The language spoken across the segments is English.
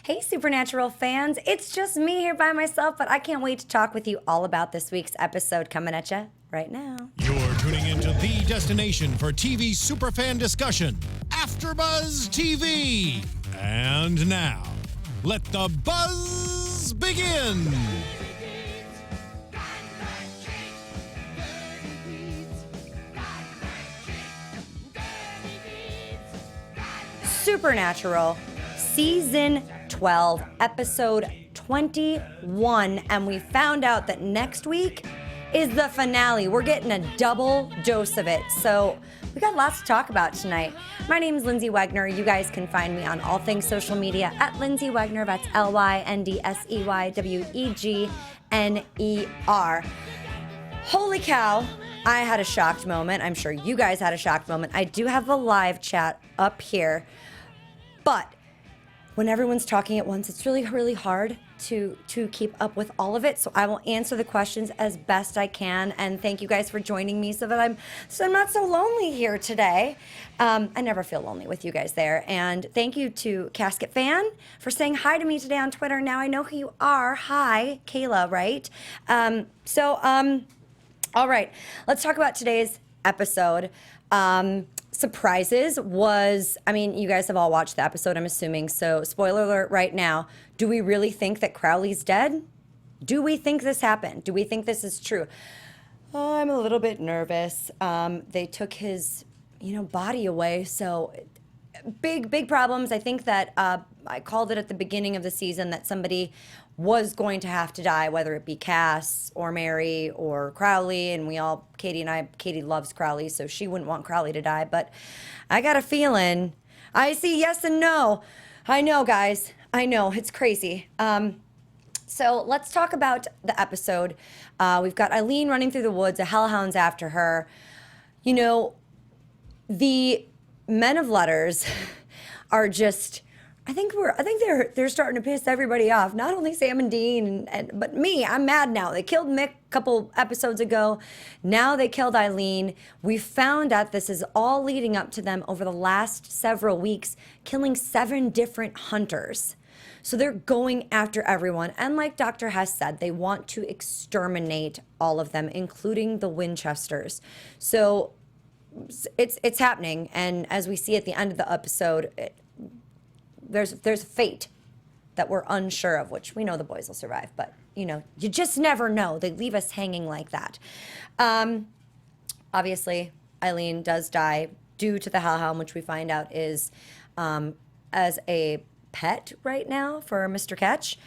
Hey, Supernatural fans. It's just me here by myself, but I can't wait to talk with you all about this week's episode coming at you right now. You're tuning into the destination for TV superfan discussion, AFTERBUZZ TV. And now, let the buzz begin. Supernatural, Season 12, Episode 21, and we found out that next week is the finale. We're getting a double dose of it, so we got lots to talk about tonight. My name is Lyndsey Wegner. You guys can find me on all things social media at Lyndsey Wegner. That's LYNDSEYWEGNER. Holy cow, I had a shocked moment. I'm sure you guys had a shocked moment. I do have a live chat up here, but when everyone's talking at once, it's really, really hard to keep up with all of it. So I will answer the questions as best I can. And thank you guys for joining me so that I'm not so lonely here today. I never feel lonely with you guys there. And thank you to Casket Fan for saying hi to me today on Twitter. Now I know who you are. Hi, Kayla, right? All right, let's talk about today's episode. Surprises was, you guys have all watched the episode, I'm assuming. So spoiler alert right now. Do we really think that Crowley's dead? Do we think this happened? Do we think this is true? Oh, I'm a little bit nervous. They took his, body away. So big problems. I think that I called it at the beginning of the season that somebody was going to have to die, whether it be Cass or Mary or Crowley, and Katie loves Crowley, so she wouldn't want Crowley to die, but I got a feeling. I see yes and no. I know, guys. I know, it's crazy. So let's talk about the episode. We've got Eileen running through the woods, the hellhounds after her. The men of letters are just, I think they're starting to piss everybody off. Not only Sam and Dean, but me. I'm mad now. They killed Mick a couple episodes ago. Now they killed Eileen. We found out this is all leading up to them over the last several weeks, killing 7 different hunters. So they're going after everyone. And like Dr. Hess said, they want to exterminate all of them, including the Winchesters. So it's happening. And as we see at the end of the episode, there's fate that we're unsure of, which we know the boys will survive, but you just never know. They leave us hanging like that. Obviously, Eileen does die due to the hellhound, which we find out is as a pet right now for Mr. Ketch.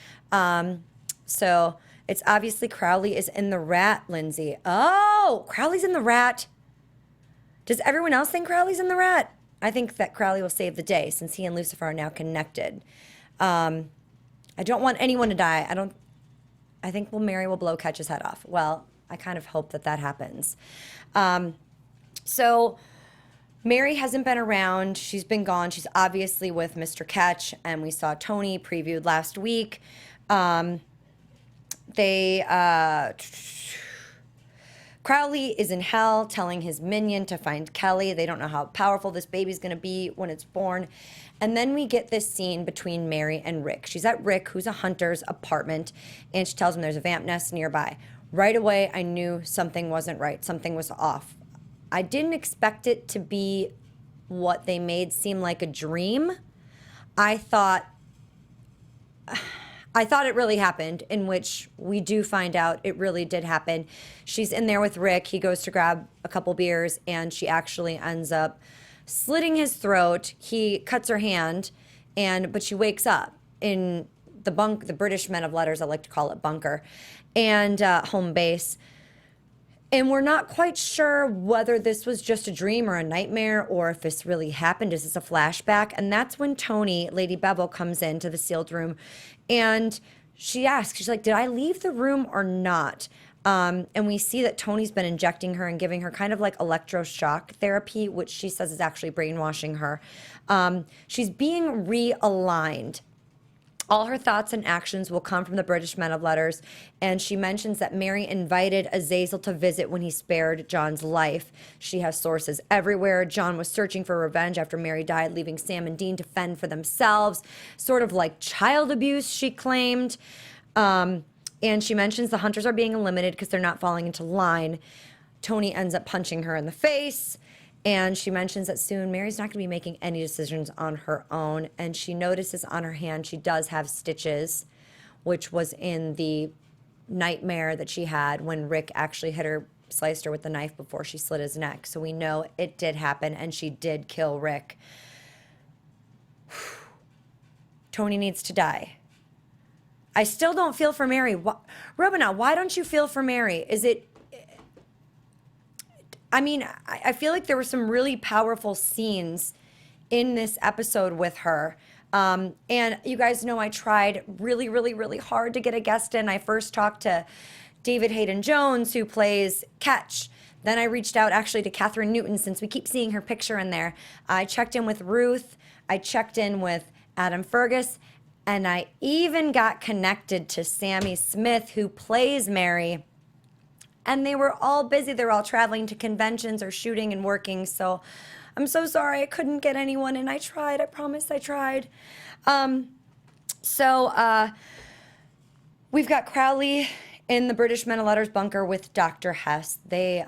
So it's obviously Crowley is in the rat, Lyndsey. Oh, Crowley's in the rat. Does everyone else think Crowley's in the rat? I think that Crowley will save the day since he and Lucifer are now connected. I don't want anyone to die. I think Mary will blow Ketch's head off. Well, I kind of hope that happens. So Mary hasn't been around. She's been gone. She's obviously with Mr. Ketch, and we saw Tony previewed last week. Crowley is in hell telling his minion to find Kelly. They don't know how powerful this baby's going to be when it's born. And then we get this scene between Mary and Rick. She's at Rick, who's a hunter's apartment, and she tells him there's a vamp nest nearby. Right away, I knew something wasn't right. Something was off. I didn't expect it to be what they made seem like a dream. I thought it really happened, in which we do find out it really did happen. She's in there with Rick. He goes to grab a couple beers, and she actually ends up slitting his throat. He cuts her hand, but she wakes up in the British men of letters, I like to call it bunker, and home base. And we're not quite sure whether this was just a dream or a nightmare, or if this really happened. Is this a flashback? And that's when Tony, Lady Bevel, comes into the sealed room, and she asks, she's like, did I leave the room or not? And we see that Tony's been injecting her and giving her kind of like electroshock therapy, which she says is actually brainwashing her. She's being realigned. All her thoughts and actions will come from the British men of letters, and she mentions that Mary invited Azazel to visit when he spared John's life. She has sources everywhere. John was searching for revenge after Mary died, leaving Sam and Dean to fend for themselves, sort of like child abuse, she claimed. And she mentions the hunters are being eliminated because they're not falling into line. Tony ends up punching her in the face. And she mentions that soon Mary's not going to be making any decisions on her own. And she notices on her hand she does have stitches, which was in the nightmare that she had when Rick actually hit her, sliced her with the knife before she slit his neck. So we know it did happen, and she did kill Rick. Tony needs to die. I still don't feel for Mary. Robina, why don't you feel for Mary? Is it... I mean, I feel like there were some really powerful scenes in this episode with her. And you guys know I tried really, really, really hard to get a guest in. I first talked to David Hayden Jones, who plays Ketch. Then I reached out actually to Catherine Newton, since we keep seeing her picture in there. I checked in with Ruth. I checked in with Adam Fergus. And I even got connected to Sammy Smith, who plays Mary. And they were all busy. They were all traveling to conventions or shooting and working. So I'm so sorry I couldn't get anyone. And I tried. I promise I tried. We've got Crowley in the British Men of Letters bunker with Dr. Hess. They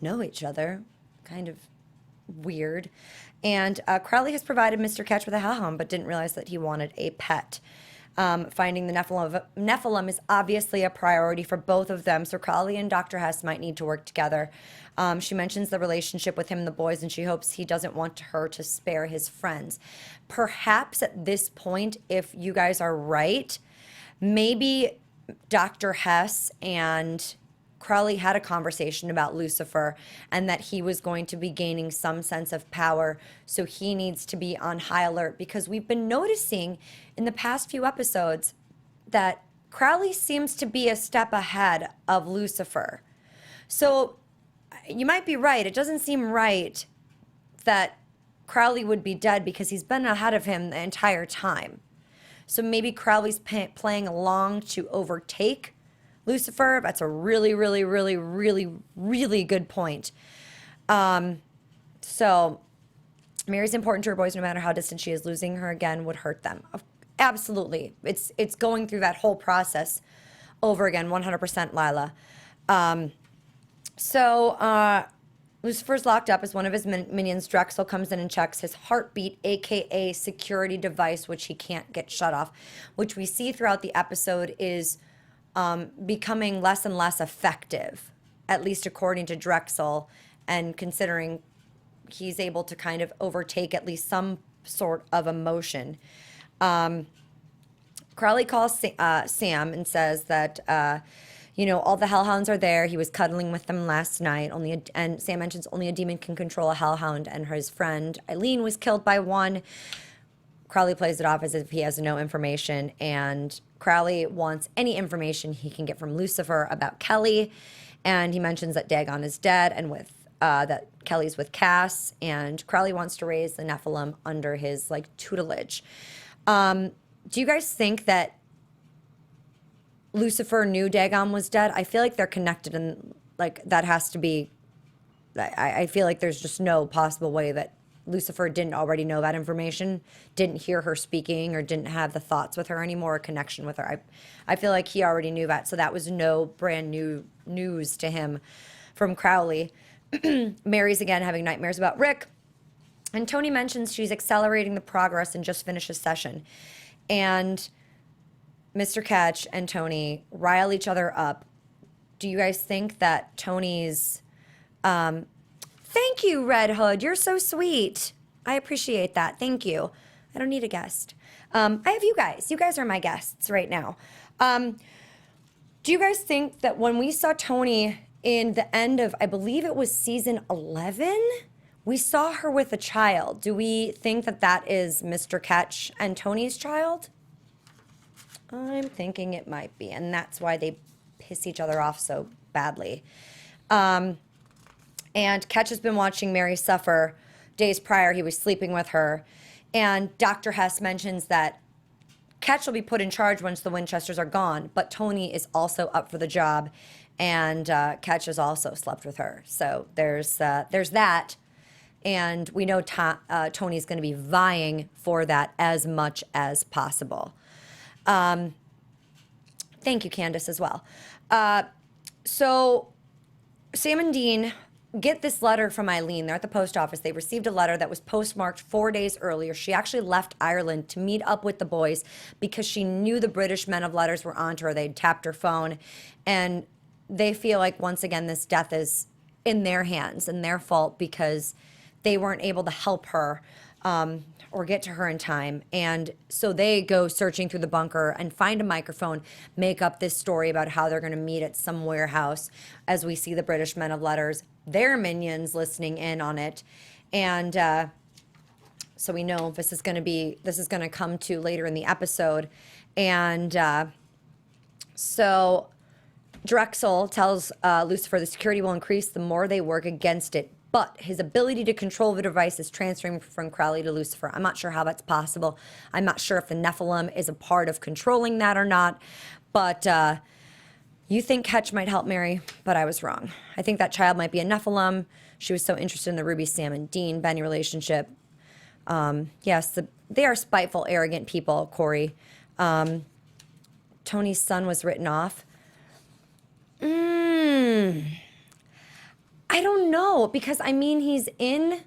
know each other. Kind of weird. And Crowley has provided Mr. Ketch with a hellhound, but didn't realize that he wanted a pet. Finding the Nephilim is obviously a priority for both of them, so Crowley and Dr. Hess might need to work together. She mentions the relationship with him and the boys, and she hopes he doesn't want her to spare his friends. Perhaps at this point, if you guys are right, maybe Dr. Hess and Crowley had a conversation about Lucifer and that he was going to be gaining some sense of power, so he needs to be on high alert, because we've been noticing in the past few episodes that Crowley seems to be a step ahead of Lucifer. So you might be right. It doesn't seem right that Crowley would be dead because he's been ahead of him the entire time. So maybe Crowley's playing along to overtake Lucifer. That's a really, really, really, really, really good point. So Mary's important to her boys no matter how distant she is. Losing her again would hurt them. Absolutely. It's going through that whole process over again, 100% Lila. Lucifer's locked up as one of his minions. Drexel comes in and checks his heartbeat, aka security device, which he can't get shut off, which we see throughout the episode is becoming less and less effective, at least according to Drexel, and considering he's able to kind of overtake at least some sort of emotion. Crowley calls Sam and says that, all the hellhounds are there. He was cuddling with them last night. And Sam mentions only a demon can control a hellhound, and his friend Eileen was killed by one. Crowley plays it off as if he has no information, and Crowley wants any information he can get from Lucifer about Kelly, and he mentions that Dagon is dead and that Kelly's with Cass, and Crowley wants to raise the Nephilim under his tutelage. Do you guys think that Lucifer knew Dagon was dead? I feel like they're connected, and that has to be. I feel like there's just no possible way that Lucifer didn't already know that information, didn't hear her speaking, or didn't have the thoughts with her anymore, a connection with her. I feel like he already knew that, so that was no brand new news to him from Crowley. Mary's again having nightmares about Rick, and Tony mentions she's accelerating the progress and just finished a session. And Mr. Ketch and Tony rile each other up. Do you guys think that Tony's... Thank you, Red Hood. You're so sweet. I appreciate that. Thank you. I don't need a guest. I have you guys. You guys are my guests right now. Do you guys think that when we saw Tony in the end of, I believe it was season 11, we saw her with a child? Do we think that that is Mr. Ketch and Tony's child? I'm thinking it might be, and that's why they piss each other off so badly. And Ketch has been watching Mary suffer. Days prior, he was sleeping with her. And Dr. Hess mentions that Ketch will be put in charge once the Winchesters are gone, but Tony is also up for the job, and Ketch has also slept with her. So there's that, and we know Tony's going to be vying for that as much as possible. Thank you, Candace, as well. So Sam and Dean get this letter from Eileen. They're at the post office. They received a letter that was postmarked 4 days earlier. She actually left Ireland to meet up with the boys because she knew the British men of letters were onto her. They'd tapped her phone, and they feel like, once again, this death is in their hands and their fault because they weren't able to help her or get to her in time. And so they go searching through the bunker and find a microphone, make up this story about how they're going to meet at some warehouse as we see the British men of letters, their minions, listening in on it. And so we know this is going to come to later in the episode. And so Drexel tells Lucifer the security will increase the more they work against it, but his ability to control the device is transferring from Crowley to Lucifer. I'm not sure how that's possible. I'm not sure if the Nephilim is a part of controlling that or not, but you think Ketch might help Mary, but I was wrong. I think that child might be a Nephilim. She was so interested in the Ruby, Sam, and Dean, Benny relationship. Yes, they are spiteful, arrogant people, Corey. Tony's son was written off. I don't know, because I mean, he's in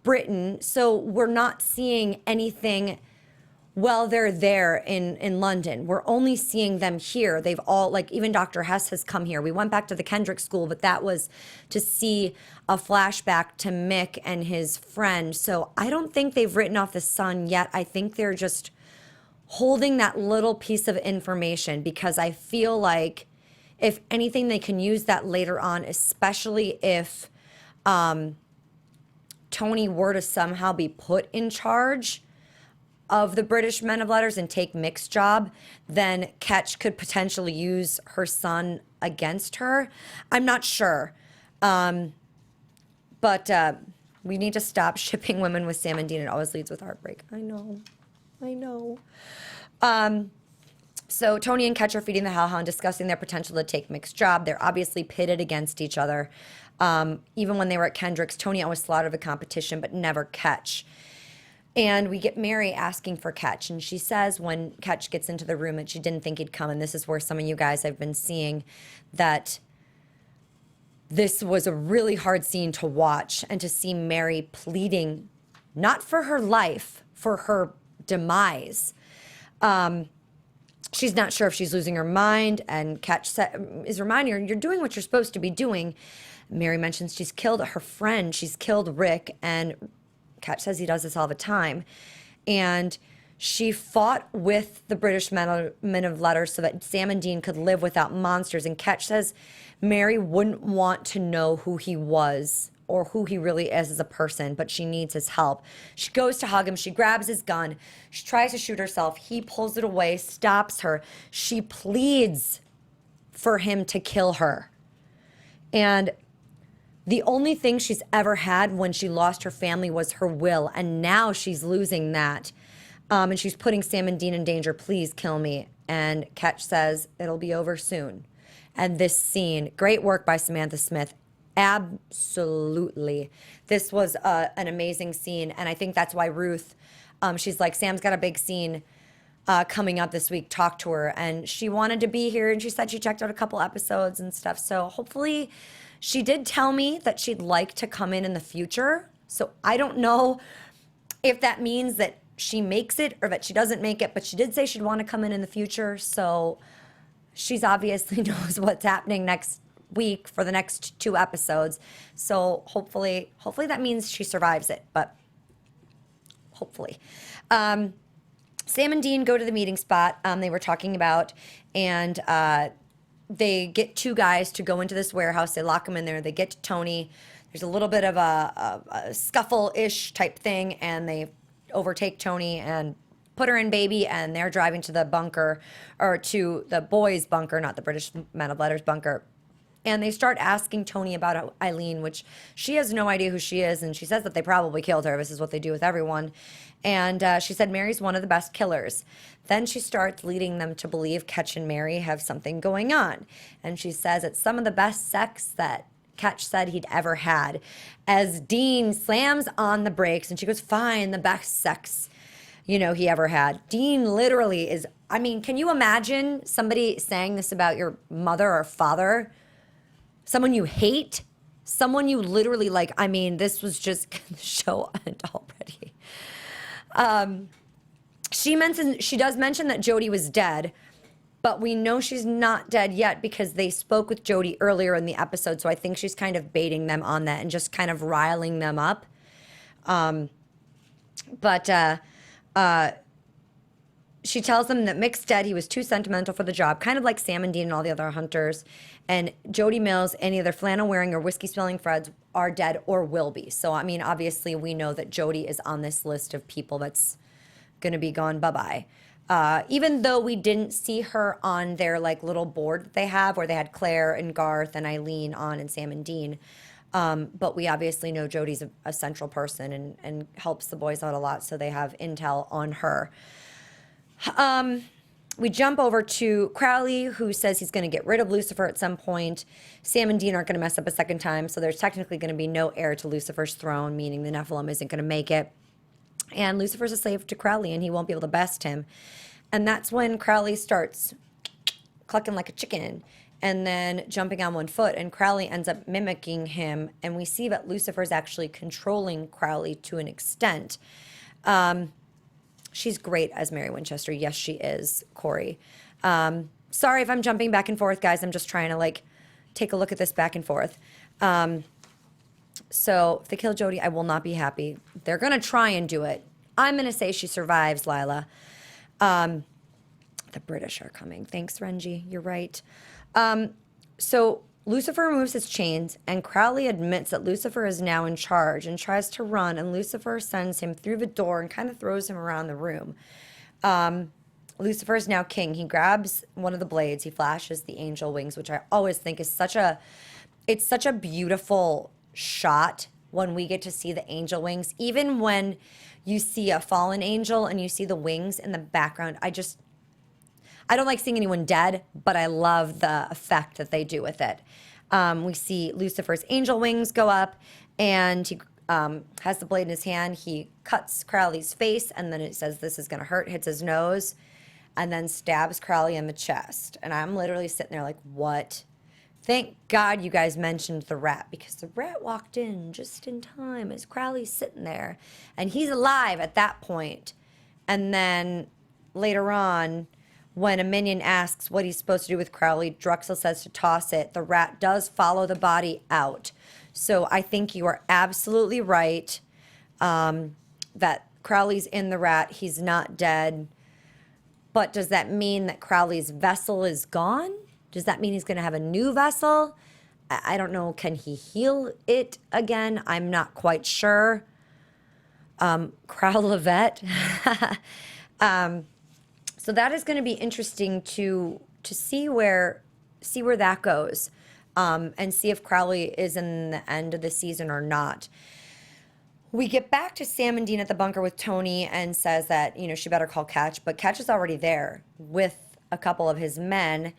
Britain, so we're not seeing anything while they're there in London. We're only seeing them here. They've all, like, even Dr. Hess has come here. We went back to the Kendrick school, but that was to see a flashback to Mick and his friend. So I don't think they've written off the son yet. I think they're just holding that little piece of information, because I feel like, if anything, they can use that later on, especially if Tony were to somehow be put in charge of the British men of letters and take Mick's job, then Ketch could potentially use her son against her. I'm not sure. But we need to stop shipping women with Sam and Dean. It always leads with heartbreak. I know. So Tony and Ketch are feeding the hellhound, discussing their potential to take Mick's job. They're obviously pitted against each other. Even when they were at Kendrick's, Tony always slaughtered the competition, but never Ketch. And we get Mary asking for Ketch, and she says when Ketch gets into the room that she didn't think he'd come, and this is where some of you guys have been seeing that this was a really hard scene to watch, and to see Mary pleading not for her life, for her demise. She's not sure if she's losing her mind, and Ketch is reminding her, you're doing what you're supposed to be doing. Mary mentions she's killed her friend. She's killed Rick, and Ketch says he does this all the time. And she fought with the British men of letters so that Sam and Dean could live without monsters. And Ketch says Mary wouldn't want to know who he was or who he really is as a person, but she needs his help. She goes to hug him. She grabs his gun. She tries to shoot herself. He pulls it away, stops her. She pleads for him to kill her. And the only thing she's ever had when she lost her family was her will, and now she's losing that. And she's putting Sam and Dean in danger. Please kill me. And Ketch says, it'll be over soon. And this scene, great work by Samantha Smith. Absolutely. This was an amazing scene. And I think that's why Ruth, she's like, Sam's got a big scene coming up this week. Talk to her. And she wanted to be here, and she said she checked out a couple episodes and stuff. So hopefully, she did tell me that she'd like to come in the future. So I don't know if that means that she makes it or that she doesn't make it, but she did say she'd want to come in the future. So she's obviously knows what's happening next week for the next 2 episodes. So hopefully that means she survives it, but hopefully. Sam and Dean go to the meeting spot they were talking about, and they get 2 guys to go into this warehouse. They lock them in there. They get to Tony. There's a little bit of a scuffle-ish type thing, and they overtake Tony and put her in baby, and they're driving to the bunker, or to the boys' bunker, not the British men of letters bunker. And they start asking Tony about Eileen, which she has no idea who she is. And she says that they probably killed her. This is what they do with everyone. And she said Mary's one of the best killers. Then she starts leading them to believe Ketch and Mary have something going on. And she says it's some of the best sex that Ketch said he'd ever had. As Dean slams on the brakes and she goes, fine, the best sex, he ever had. Dean literally is, can you imagine somebody saying this about your mother or father? Someone you hate, someone you literally like. This was just the show already. She does mention that Jody was dead, but we know she's not dead yet because they spoke with Jody earlier in the episode. So I think she's kind of baiting them on that and just kind of riling them up. She tells them that Mick's dead. He was too sentimental for the job, kind of like Sam and Dean and all the other hunters. And Jody Mills, any of their flannel-wearing or whiskey-spilling Freds are dead or will be. So, obviously we know that Jody is on this list of people that's going to be gone bye-bye. Even though we didn't see her on their, little board that they have where they had Claire and Garth and Eileen on and Sam and Dean. But we obviously know Jody's a central person and helps the boys out a lot, so they have intel on her. We jump over to Crowley, who says he's going to get rid of Lucifer at some point. Sam and Dean aren't going to mess up a second time, so there's technically going to be no heir to Lucifer's throne, meaning the Nephilim isn't going to make it. And Lucifer's a slave to Crowley, and he won't be able to best him. And that's when Crowley starts clucking like a chicken and then jumping on one foot, and Crowley ends up mimicking him, and we see that Lucifer's actually controlling Crowley to an extent. She's great as Mary Winchester. Yes, she is, Corey. Sorry if I'm jumping back and forth, guys. I'm just trying to, take a look at this back and forth. So if they kill Jody, I will not be happy. They're going to try and do it. I'm going to say she survives, Lila. The British are coming. Thanks, Renji. You're right. So Lucifer removes his chains, and Crowley admits that Lucifer is now in charge and tries to run, and Lucifer sends him through the door and kind of throws him around the room. Lucifer is now king. He grabs one of the blades. He flashes the angel wings, which I always think is such a beautiful shot when we get to see the angel wings. Even when you see a fallen angel and you see the wings in the background, I don't like seeing anyone dead, but I love the effect that they do with it. We see Lucifer's angel wings go up, and he has the blade in his hand. He cuts Crowley's face, and then it says, "This is going to hurt," hits his nose, and then stabs Crowley in the chest. And I'm literally sitting there like, what? Thank God you guys mentioned the rat, because the rat walked in just in time as Crowley's sitting there, and he's alive at that point. And then later on, when a minion asks what he's supposed to do with Crowley, Drexel says to toss it. The rat does follow the body out. So I think you are absolutely right that Crowley's in the rat. He's not dead. But does that mean that Crowley's vessel is gone? Does that mean he's going to have a new vessel? I don't know. Can he heal it again? I'm not quite sure. Crowlevette. So that is going to be interesting to see where that goes, and see if Crowley is in the end of the season or not. We get back to Sam and Dean at the bunker with Tony, and says that she better call Ketch, but Ketch is already there with a couple of his men,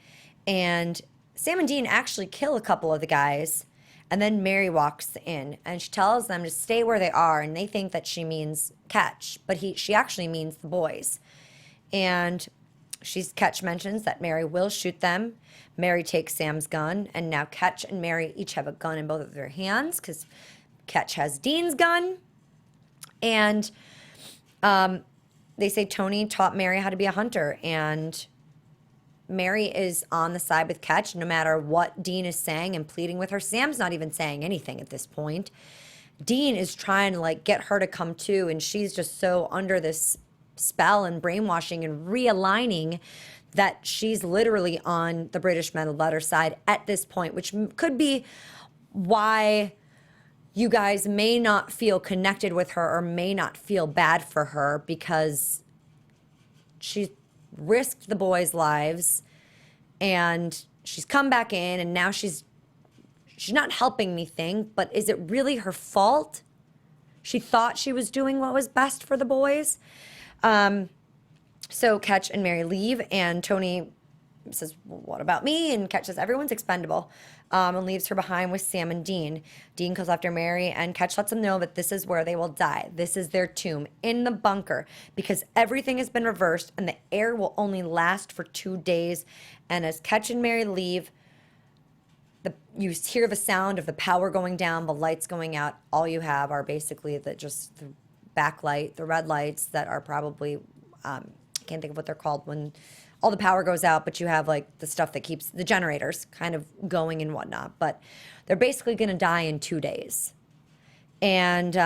and Sam and Dean actually kill a couple of the guys, and then Mary walks in and she tells them to stay where they are, and they think that she means Ketch, but she actually means the boys. And Ketch mentions that Mary will shoot them. Mary takes Sam's gun, and now Ketch and Mary each have a gun in both of their hands because Ketch has Dean's gun. And they say Tony taught Mary how to be a hunter, and Mary is on the side with Ketch no matter what Dean is saying and pleading with her. Sam's not even saying anything at this point. Dean is trying to get her to come to, and she's just so under this spell and brainwashing and realigning that she's literally on the British men letter side at this point, which could be why you guys may not feel connected with her or may not feel bad for her, because she risked the boys' lives and she's come back in, and now she's she's not helping me think, but is it really her fault? She thought she was doing what was best for the boys. So Ketch and Mary leave, and Tony says, well, what about me? And Ketch says, everyone's expendable, and leaves her behind with Sam and Dean. Dean goes after Mary, and Ketch lets them know that this is where they will die. This is their tomb, in the bunker, because everything has been reversed, and the air will only last for 2 days. And as Ketch and Mary leave, you hear the sound of the power going down, the lights going out. All you have are basically the backlight, the red lights that are probably, I can't think of what they're called when all the power goes out, but you have like the stuff that keeps the generators kind of going and whatnot. But they're basically going to die in 2 days. And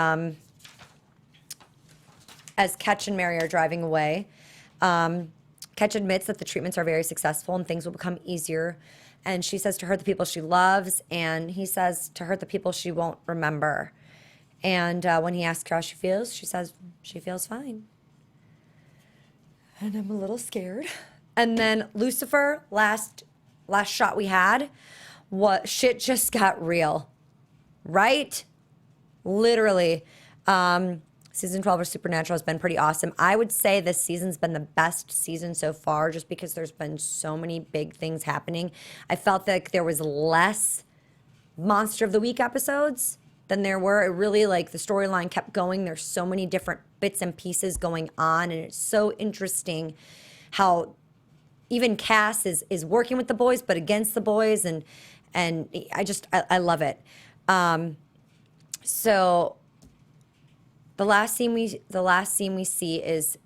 as Ketch and Mary are driving away, Ketch admits that the treatments are very successful and things will become easier. And she says to hurt the people she loves, and he says to hurt the people she won't remember. And when he asks her how she feels, she says she feels fine. And I'm a little scared. And then Lucifer, last shot we had, what shit just got real, right? Literally. Season 12 of Supernatural has been pretty awesome. I would say this season's been the best season so far just because there's been so many big things happening. I felt like there was less Monster of the Week episodes than there were. It really, like, the storyline kept going. There's so many different bits and pieces going on, and it's so interesting how even Cass is working with the boys but against the boys, and I love it. So the last scene we see is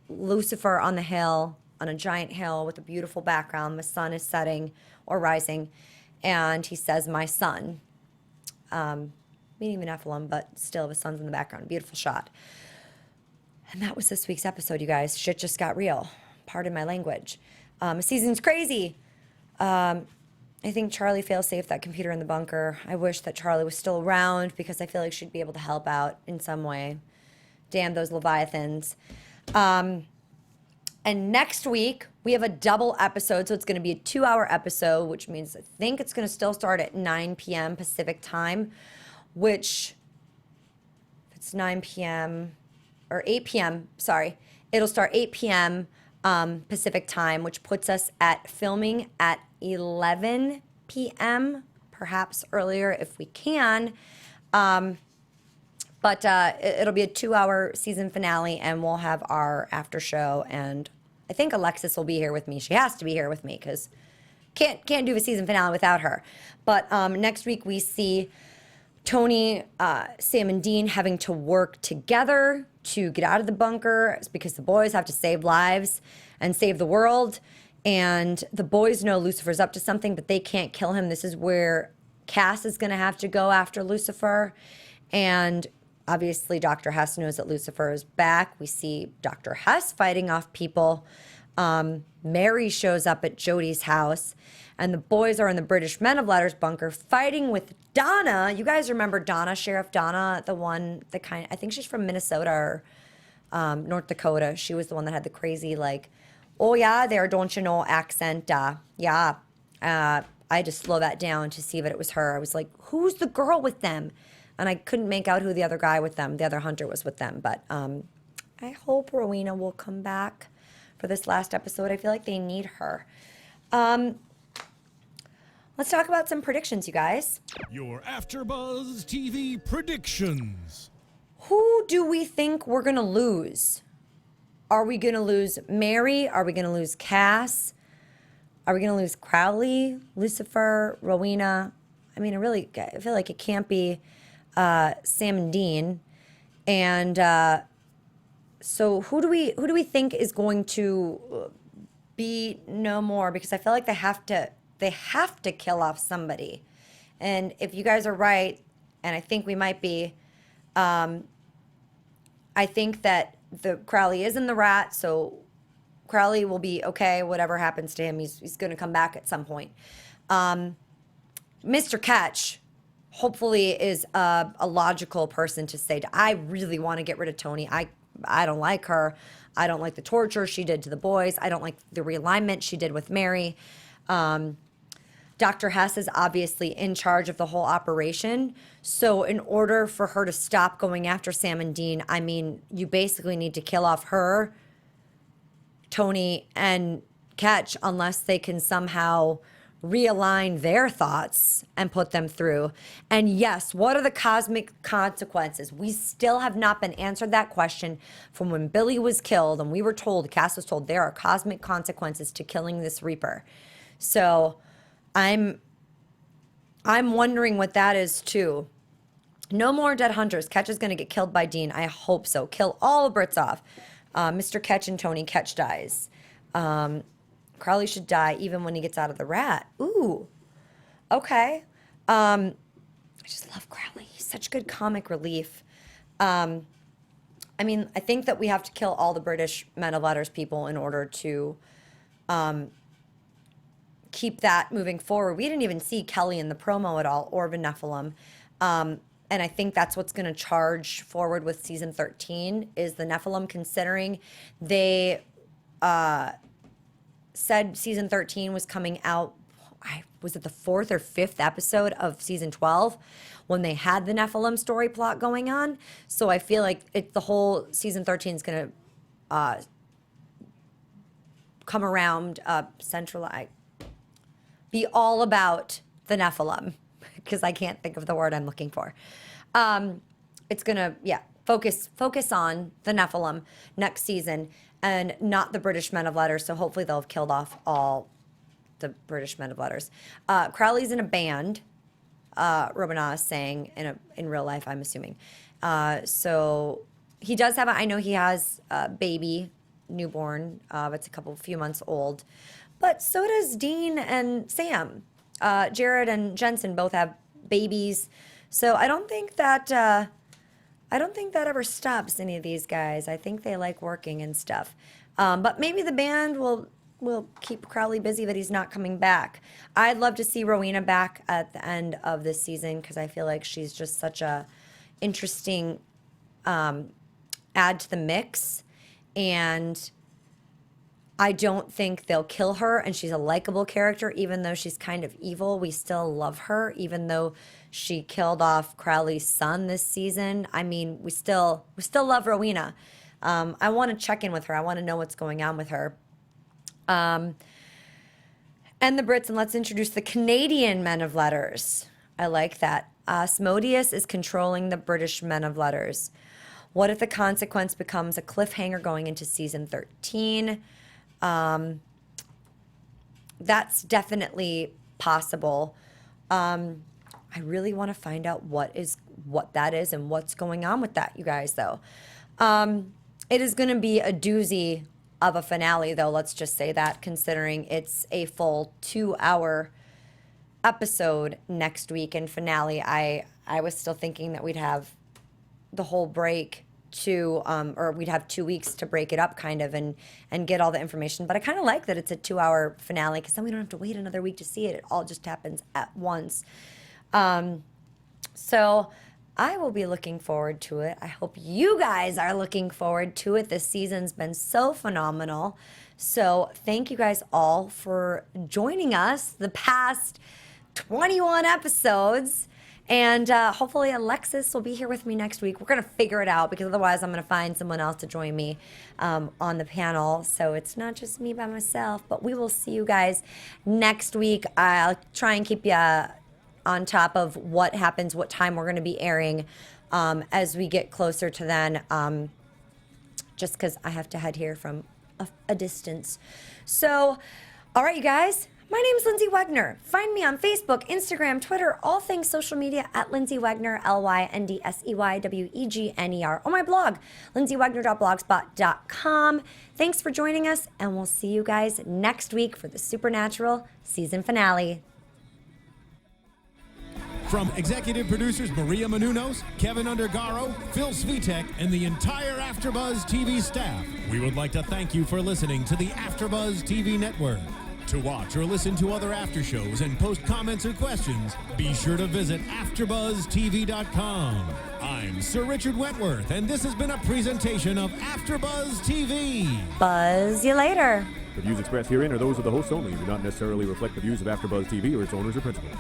Lucifer on the hill, on a giant hill with a beautiful background. The sun is setting or rising, and he says, "My son," meaning the Nephilim, but still the sun's in the background. Beautiful shot. And that was this week's episode, you guys. Shit just got real. Pardon my language. Season's crazy. I think Charlie fail-safe that computer in the bunker. I wish that Charlie was still around because I feel like she'd be able to help out in some way. Damn those Leviathans. And next week, we have a double episode, so it's going to be a 2-hour episode, which means I think it's going to still start at 9 p.m. Pacific time, which, if it's 9 p.m. or 8 p.m., sorry, it'll start 8 p.m. Pacific time, which puts us at filming at 11 p.m., perhaps earlier if we can. But it'll be a 2-hour season finale, and we'll have our after show. And I think Alexis will be here with me. She has to be here with me because can't do the season finale without her. But next week we see Tony, Sam, and Dean having to work together to get out of the bunker. It's because the boys have to save lives and save the world. And the boys know Lucifer's up to something, but they can't kill him. This is where Cass is going to have to go after Lucifer. And obviously, Dr. Hess knows that Lucifer is back. We see Dr. Hess fighting off people. Mary shows up at Jody's house. And the boys are in the British Men of Letters bunker fighting with Donna. You guys remember Donna, Sheriff Donna, I think she's from Minnesota or North Dakota. She was the one that had the crazy, like, oh yeah, there, don't you know, accent. Yeah. I had to slow that down to see that it was her. I was like, who's the girl with them? And I couldn't make out who the other guy with them, the other hunter was with them. But I hope Rowena will come back for this last episode. I feel like they need her. Let's talk about some predictions, you guys. Your AfterBuzz TV predictions. Who do we think we're going to lose? Are we going to lose Mary? Are we going to lose Cass? Are we going to lose Crowley, Lucifer, Rowena? I mean, I feel like it can't be Sam and Dean. And so who do we think is going to be no more? Because I feel like they have to kill off somebody. And if you guys are right, and I think we might be, I think that the Crowley is in the rat, so Crowley will be okay. Whatever happens to him, he's going to come back at some point. Mr. Ketch, hopefully, is a logical person to say, I really want to get rid of Tony. I don't like her. I don't like the torture she did to the boys. I don't like the realignment she did with Mary. Dr. Hess is obviously in charge of the whole operation. So in order for her to stop going after Sam and Dean, I mean, you basically need to kill off her, Tony, and Ketch, unless they can somehow realign their thoughts and put them through. And yes, what are the cosmic consequences? We still have not been answered that question from when Billy was killed, and we were told, Cass was told, there are cosmic consequences to killing this Reaper. So I'm wondering what that is too. No more dead hunters. Ketch is going to get killed by Dean. I hope so. Kill all the Brits off. Mr. Ketch and Tony. Ketch dies. Crowley should die even when he gets out of the rat. Ooh. Okay. I just love Crowley. He's such good comic relief. I mean, I think that we have to kill all the British Men of Letters people in order to keep that moving forward. We didn't even see Kelly in the promo at all, or Nephilim. And I think that's what's going to charge forward with season 13 is the Nephilim, considering they said season 13 was coming out, was it the 4th or 5th episode of season 12 when they had the Nephilim story plot going on. So I feel like the whole season 13 is going to come around, be all about the Nephilim, because I can't think of the word I'm looking for. It's going to, focus on the Nephilim next season and not the British Men of Letters. So hopefully they'll have killed off all the British Men of Letters. Crowley's in a band, Robina is saying, in real life, I'm assuming. So he does have, I know he has a baby, newborn, it's a few months old. But so does Dean and Sam. Jared and Jensen both have babies. So I don't think that ever stops any of these guys. I think they like working and stuff. But maybe the band will keep Crowley busy, but he's not coming back. I'd love to see Rowena back at the end of this season, because I feel like she's just such a interesting add to the mix. And I don't think they'll kill her, and she's a likable character. Even though she's kind of evil, we still love her, even though she killed off Crowley's son this season. I mean, we still love Rowena. I want to check in with her. I want to know what's going on with her. And the Brits, and let's introduce the Canadian Men of Letters. I like that. Asmodeus is controlling the British Men of Letters. What if the consequence becomes a cliffhanger going into season 13? That's definitely possible. I really want to find out what that is and what's going on with that, you guys, though. It is going to be a doozy of a finale, though, let's just say that, considering it's a full 2-hour episode next week and finale. I was still thinking that we'd have the whole break or we'd have 2 weeks to break it up kind of and get all the information. But I kind of like that it's a 2-hour finale, because then we don't have to wait another week to see it. It all just happens at once. So I will be looking forward to it. I hope you guys are looking forward to it. This season's been so phenomenal. So thank you guys all for joining us the past 21 episodes. And hopefully Alexis will be here with me next week. We're going to figure it out, because otherwise I'm going to find someone else to join me on the panel. So it's not just me by myself, but we will see you guys next week. I'll try and keep you on top of what happens, what time we're going to be airing as we get closer to then, just because I have to head here from a distance. So, all right, you guys. My name is Lyndsey Wegner. Find me on Facebook, Instagram, Twitter, all things social media at Lyndsey Wegner, LYNDSEYWEGNER, on my blog, lyndseyWegner.blogspot.com. Thanks for joining us, and we'll see you guys next week for the Supernatural season finale. From executive producers Maria Menounos, Kevin Undergaro, Phil Svitek, and the entire AfterBuzz TV staff, we would like to thank you for listening to the AfterBuzz TV network. To watch or listen to other after shows and post comments or questions, be sure to visit AfterBuzzTV.com. I'm Sir Richard Wentworth, and this has been a presentation of AfterBuzz TV. Buzz you later. The views expressed herein are those of the hosts only and do not necessarily reflect the views of AfterBuzz TV or its owners or principals.